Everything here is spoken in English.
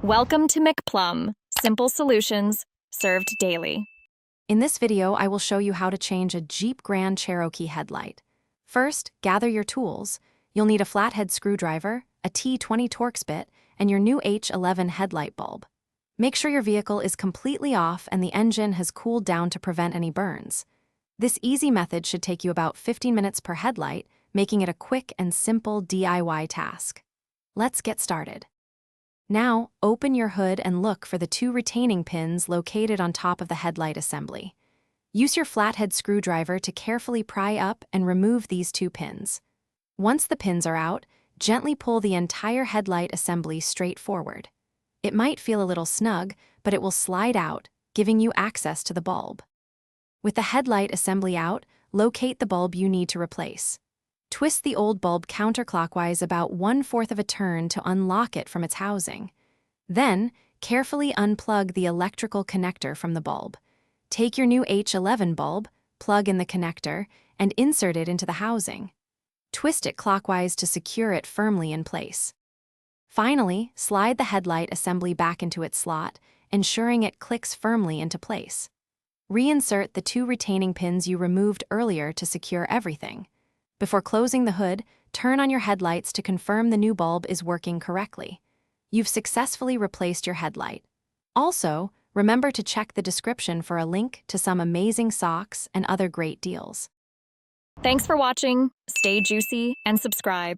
Welcome to McPlum, simple solutions served daily. In this video, I will show you how to change a Jeep Grand Cherokee headlight. First, gather your tools. You'll need a flathead screwdriver, a T20 Torx bit, and your new H11 headlight bulb. Make sure your vehicle is completely off and the engine has cooled down to prevent any burns. This easy method should take you about 15 minutes per headlight, making it a quick and simple DIY task. Let's get started. Now, open your hood and look for the two retaining pins located on top of the headlight assembly. Use your flathead screwdriver to carefully pry up and remove these two pins. Once the pins are out, gently pull the entire headlight assembly straight forward. It might feel a little snug, but it will slide out, giving you access to the bulb. With the headlight assembly out, locate the bulb you need to replace. Twist the old bulb counterclockwise about 1/4 of a turn to unlock it from its housing. Then, carefully unplug the electrical connector from the bulb. Take your new H11 bulb, plug in the connector, and insert it into the housing. Twist it clockwise to secure it firmly in place. Finally, slide the headlight assembly back into its slot, ensuring it clicks firmly into place. Reinsert the two retaining pins you removed earlier to secure everything. Before closing the hood, turn on your headlights to confirm the new bulb is working correctly. You've successfully replaced your headlight. Also, remember to check the description for a link to some amazing socks and other great deals. Thanks for watching. Stay juicy and subscribe.